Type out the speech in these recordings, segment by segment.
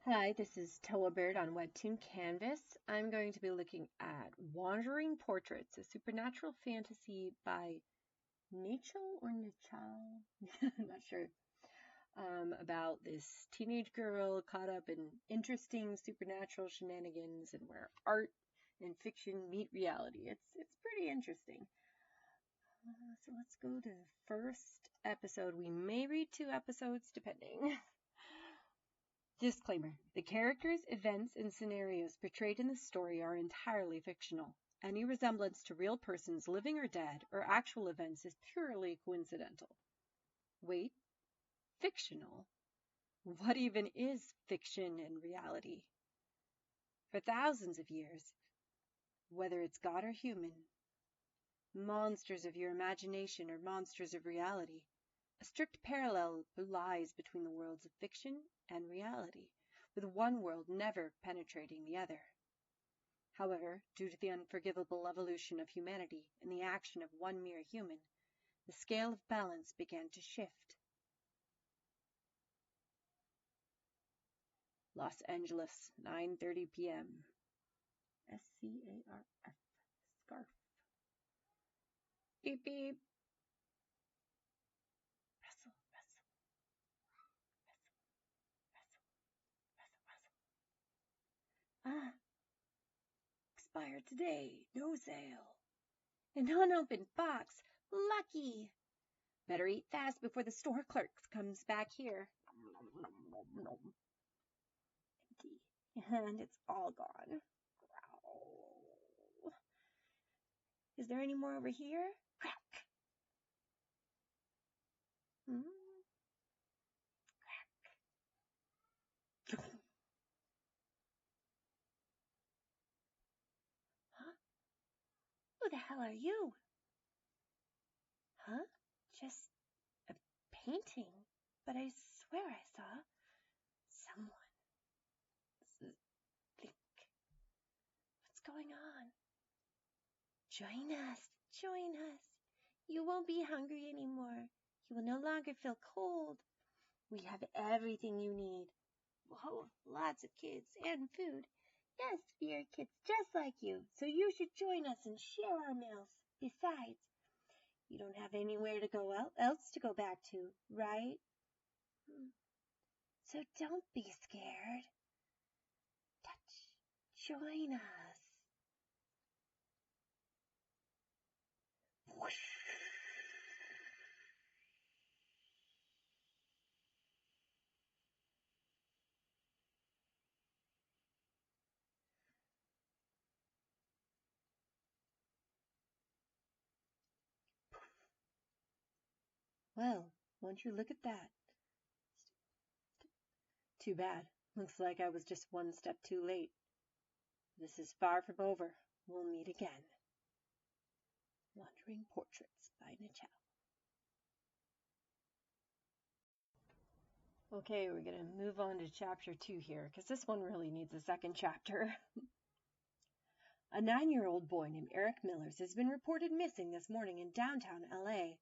Hi, this is Toa Bird on Webtoon Canvas. I'm going to be looking at Wandering Portraits, a supernatural fantasy by Nachal or Nachal? I'm not sure. About this teenage girl caught up in interesting supernatural shenanigans and where art and fiction meet reality. It's pretty interesting. So let's go to the first episode. We may read 2 episodes depending. Disclaimer: the characters, events, and scenarios portrayed in the story are entirely fictional. Any resemblance to real persons, living or dead, or actual events is purely coincidental. Wait, fictional? What even is fiction and reality? For thousands of years, whether it's God or human, monsters of your imagination or monsters of reality, a strict parallel lies between the worlds of fiction and reality, with one world never penetrating the other. However, due to the unforgivable evolution of humanity and the action of one mere human, the scale of balance began to shift. Los Angeles, 9:30 p.m. SCARF. Scarf. Beep beep. Wrestle, wrestle, wrestle, wrestle, wrestle, wrestle. Expired today. No sale. An unopened box. Lucky. Better eat fast before the store clerk comes back here. Empty. And it's all gone. Growl. Is there any more over here? Crack. Crack. Huh? Who the hell are you? Huh? Just a painting. But I swear I saw someone. Think. What's going on? Join us. Join us. You won't be hungry anymore. You will no longer feel cold. We have everything you need. Whoa, lots of kids and food. Yes, we are kids just like you, so you should join us and share our meals. Besides, you don't have anywhere to go else to go back to, right? So don't be scared. Touch. Join us. Whoosh. Well, won't you look at that? Too bad. Looks like I was just one step too late. This is far from over. We'll meet again. Wandering Portraits by Nachal. Okay, we're going to move on to chapter 2 here, because this one really needs a second chapter. A 9-year-old boy named Eric Millers has been reported missing this morning in downtown LA.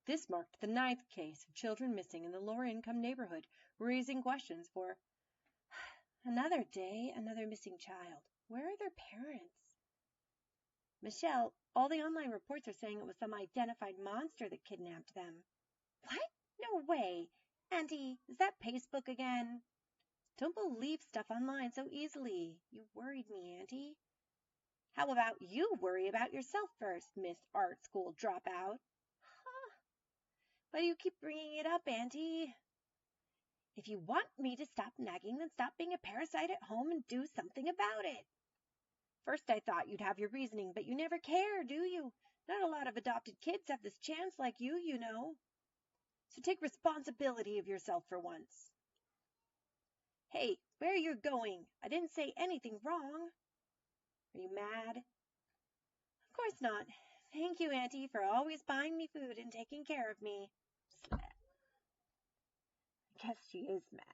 This marked the 9th case of children missing in the lower-income neighborhood, raising questions for another day, another missing child. Where are their parents? Michelle, all the online reports are saying it was some identified monster that kidnapped them. What? No way. Auntie, is that Facebook again? Don't believe stuff online so easily. You worried me, Auntie. How about you worry about yourself first, Miss Art School dropout? Huh? Why do you keep bringing it up, Auntie? If you want me to stop nagging, then stop being a parasite at home and do something about it. First I thought you'd have your reasoning, but you never care, do you? Not a lot of adopted kids have this chance like you know. So take responsibility of yourself for once. Hey, where are you going? I didn't say anything wrong. Are you mad? Of course not. Thank you, Auntie, for always buying me food and taking care of me. Slap. I guess she is mad.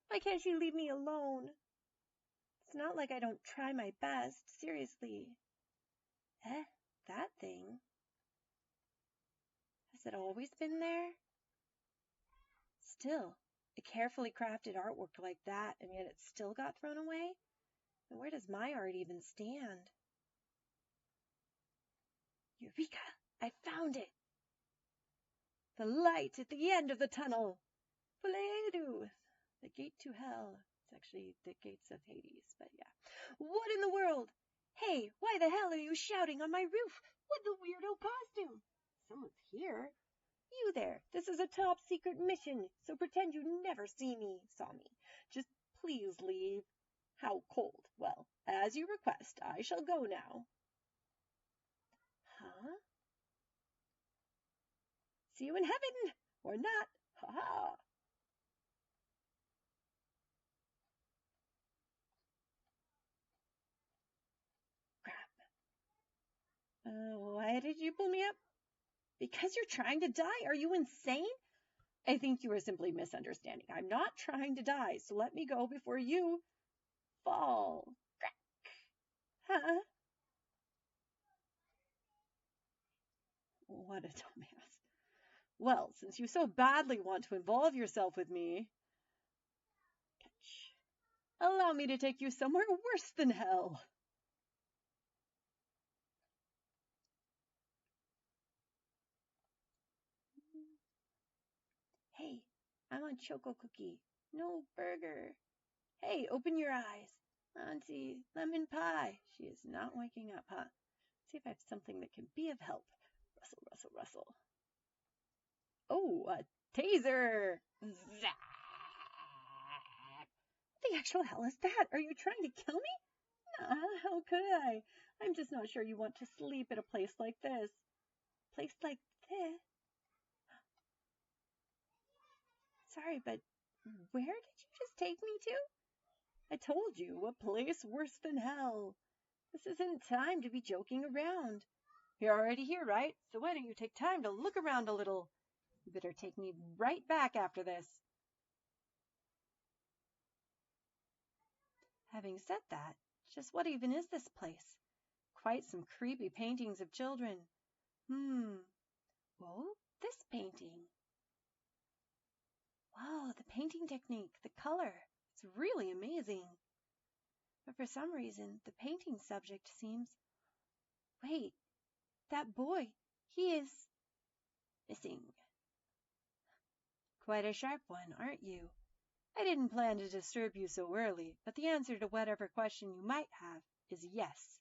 Why can't you leave me alone? It's not like I don't try my best, seriously. That thing? A Has it always been there? Still, a carefully crafted artwork like that, and yet it still got thrown away? And where does my art even stand? Eureka! I found it! The light at the end of the tunnel! Pleiadu! The gate to hell. It's actually the gates of Hades, but yeah. What in the world? Hey, why the hell are you shouting on my roof with the weirdo costume? Someone's here. You there. This is a top secret mission, so pretend you never saw me. Just please leave. How cold. Well, as you request, I shall go now. Huh? See you in heaven, or not. Ha-ha. Why did you pull me up? Because you're trying to die. Are you insane? I think you are simply misunderstanding. I'm not trying to die, so let me go before you fall. Crack. Huh? What a dumbass. Well, since you so badly want to involve yourself with me, catch. Allow me to take you somewhere worse than hell. Hey, I'm on Choco Cookie. No burger. Hey, open your eyes. Auntie, lemon pie. She is not waking up, huh? See if I have something that can be of help. Rustle, rustle, rustle. Oh, a taser! Zap! What the actual hell is that? Are you trying to kill me? Nah, how could I? I'm just not sure you want to sleep at a place like this. Place like this? Sorry, but where did you just take me to? I told you, a place worse than hell. This isn't time to be joking around. You're already here, right? So why don't you take time to look around a little? You better take me right back after this. Having said that, just what even is this place? Quite some creepy paintings of children. Whoa, this painting. Wow, the painting technique, the color. It's really amazing. But for some reason, the painting subject seems... Wait, that boy, he is missing. Quite a sharp one, aren't you? I didn't plan to disturb you so early, but the answer to whatever question you might have is yes.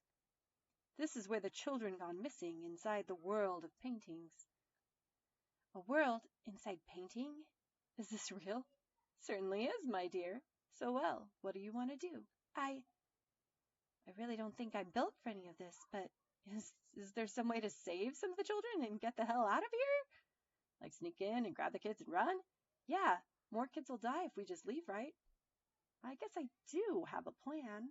This is where the children gone missing inside the world of paintings. A world inside painting? Is this real? Certainly is, my dear. So well, what do you want to do? I really don't think I'm built for any of this, but is there some way to save some of the children and get the hell out of here? Like sneak in and grab the kids and run? Yeah, more kids will die if we just leave, right? I guess I do have a plan.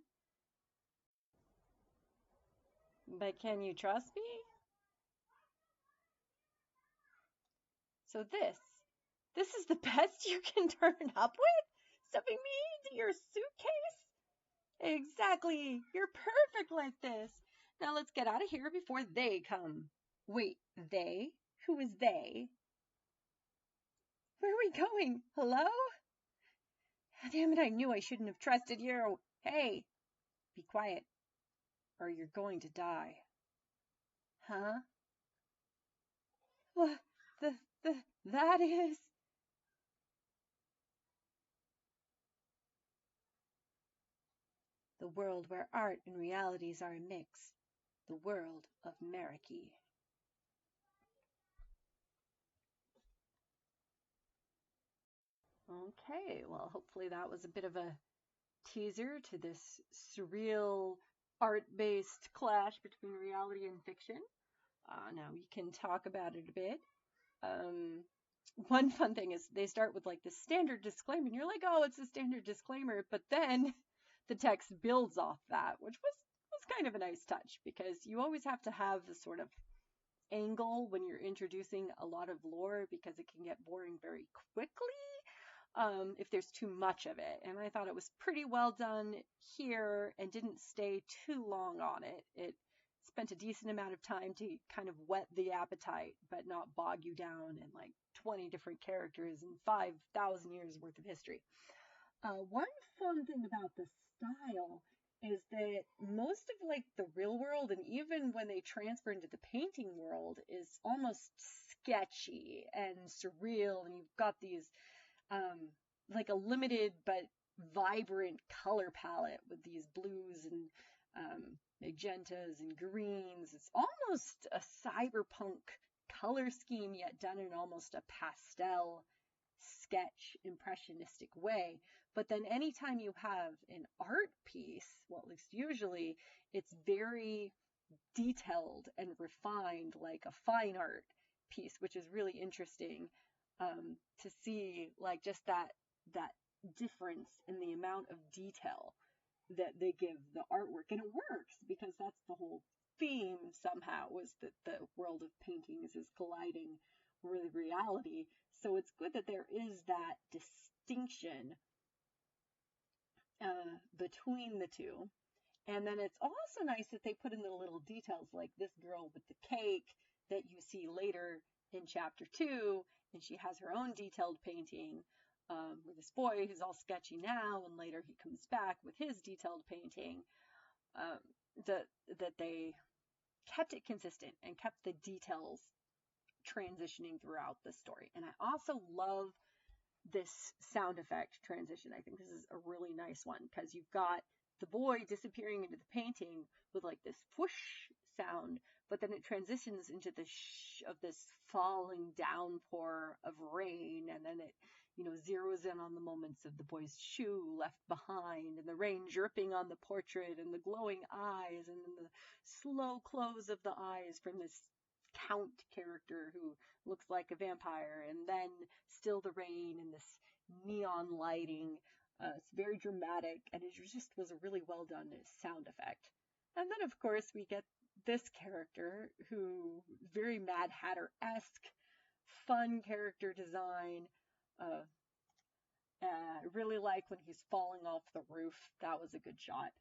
But can you trust me? So this is the best you can turn up with? Stuffing me into your suitcase? Exactly. You're perfect like this. Now let's get out of here before they come. Wait, they? Who is they? Where are we going? Hello? Damn it, I knew I shouldn't have trusted you. Hey, be quiet, or you're going to die. Huh? What? That is... The world where art and realities are a mix. The world of Meriki. Okay, well, hopefully that was a bit of a teaser to this surreal art-based clash between reality and fiction. Now we can talk about it a bit. One fun thing is they start with like the standard disclaimer, and you're like, oh, it's a standard disclaimer, but then the text builds off that, which was kind of a nice touch, because you always have to have the sort of angle when you're introducing a lot of lore, because it can get boring very quickly if there's too much of it. And I thought it was pretty well done here and didn't stay too long on it. spent a decent amount of time to kind of whet the appetite, but not bog you down in like 20 different characters and 5,000 years worth of history. One fun thing about the style is that most of like the real world, and even when they transfer into the painting world, is almost sketchy and surreal, and you've got these like a limited but vibrant color palette with these blues and magentas and greens. It's almost a cyberpunk color scheme, yet done in almost a pastel sketch impressionistic way. But then anytime you have an art piece, well, at least usually, it's very detailed and refined, like a fine art piece, which is really interesting to see, like just that difference in the amount of detail that they give the artwork. And it works because that's the whole theme somehow, was that the world of paintings is colliding with reality. So it's good that there is that distinction between the two. And then it's also nice that they put in the little details, like this girl with the cake that you see later in chapter 2, and she has her own detailed painting with this boy who's all sketchy now, and later he comes back with his detailed painting. That they kept it consistent and kept the details transitioning throughout the story. And I also love this sound effect transition. I think this is a really nice one because you've got the boy disappearing into the painting with like this whoosh sound, but then it transitions into the shh of this falling downpour of rain, and then it, zeroes in on the moments of the boy's shoe left behind, and the rain dripping on the portrait, and the glowing eyes, and then the slow close of the eyes from this count character who looks like a vampire, and then still the rain and this neon lighting. It's very dramatic, and it just was a really well done sound effect. And then, of course, we get this character who very Mad Hatter-esque, fun character design. I really like when he's falling off the roof. That was a good shot,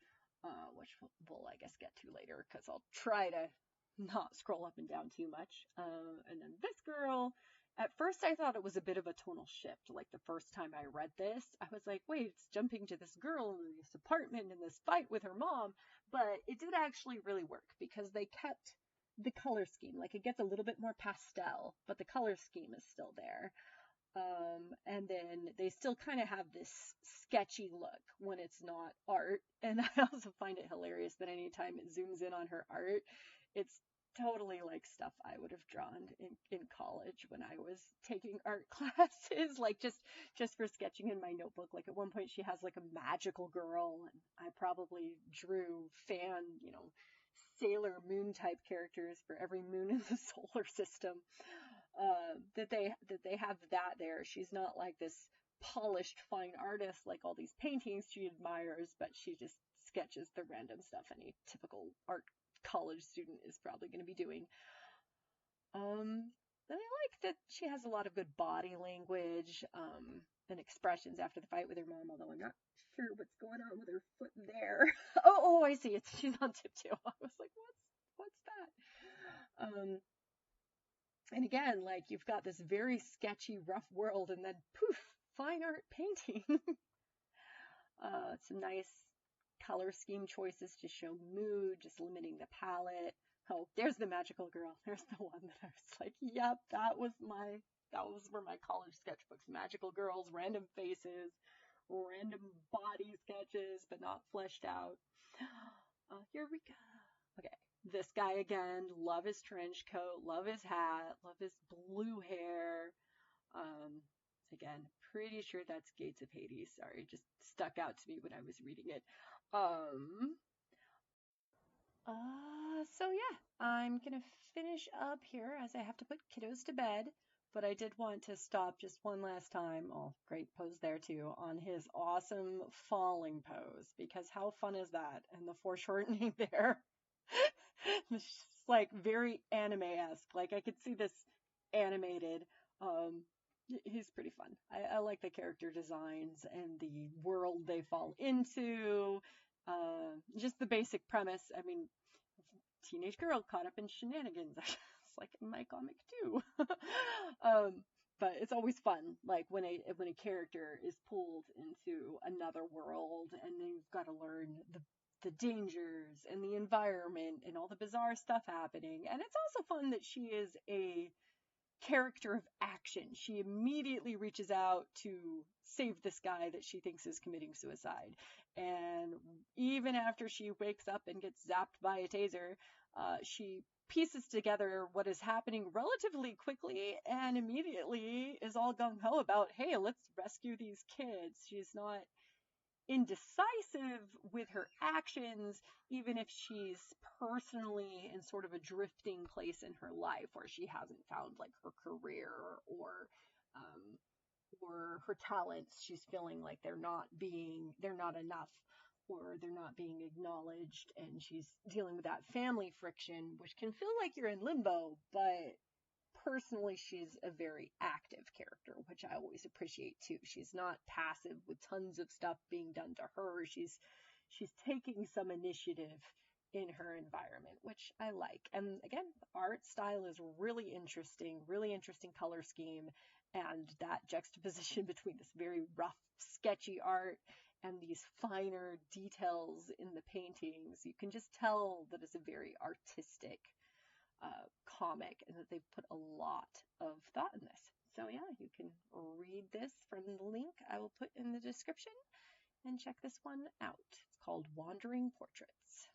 which we'll, I guess, get to later because I'll try to not scroll up and down too much. And then this girl, at first I thought it was a bit of a tonal shift. Like the first time I read this, I was like, wait, it's jumping to this girl in this apartment and this fight with her mom. But it did actually really work because they kept the color scheme. Like it gets a little bit more pastel, but the color scheme is still there. And then they still kind of have this sketchy look when it's not art. And I also find it hilarious that anytime it zooms in on her art, it's totally like stuff I would have drawn in college when I was taking art classes, like just for sketching in my notebook. Like at one point she has like a magical girl, and I probably drew Sailor Moon type characters for every moon in the solar system. That they have that there. She's not like this polished fine artist like all these paintings she admires, but she just sketches the random stuff any typical art college student is probably going to be doing. Then I like that she has a lot of good body language and expressions after the fight with her mom, although I'm not sure what's going on with her foot there. oh, I see. She's on tiptoe. I was like, what's that? And again, like you've got this very sketchy, rough world, and then poof, fine art painting. Some nice color scheme choices to show mood, just limiting the palette. Oh, there's the magical girl. There's the one that I was like, yep, that was where my college sketchbooks. Magical girls, random faces, random body sketches, but not fleshed out. Here we go. Okay, this guy again. Love his trench coat. Love his hat. Love his blue hair. Again, pretty sure that's Gates of Hades. Sorry, just stuck out to me when I was reading it. So yeah, I'm gonna finish up here as I have to put kiddos to bed, but I did want to stop just one last time. Oh, great pose there too, on his awesome falling pose, because how fun is that? And the foreshortening there. It's like very anime-esque. Like I could see this animated. He's pretty fun. I like the character designs and the world they fall into. Just the basic premise. I mean, teenage girl caught up in shenanigans. It's like in my comic too. um, but it's always fun, like when a character is pulled into another world and they've got to learn the dangers and the environment and all the bizarre stuff happening. And it's also fun that she is a character of action. She immediately reaches out to save this guy that she thinks is committing suicide. And even after she wakes up and gets zapped by a taser, she pieces together what is happening relatively quickly and immediately is all gung ho about, hey, let's rescue these kids. She's not indecisive with her actions, even if she's personally in sort of a drifting place in her life where she hasn't found like her career um, or her talents. She's feeling like they're not enough, or they're not being acknowledged, and she's dealing with that family friction, which can feel like you're in limbo, but personally, she's a very active character, which I always appreciate too. She's not passive with tons of stuff being done to her. She's taking some initiative in her environment, which I like. And again, the art style is really interesting color scheme, and that juxtaposition between this very rough, sketchy art and these finer details in the paintings, you can just tell that it's a very artistic comic and that they've put a lot of thought in this. So yeah, you can read this from the link I will put in the description and check this one out. It's called Wandering Portraits.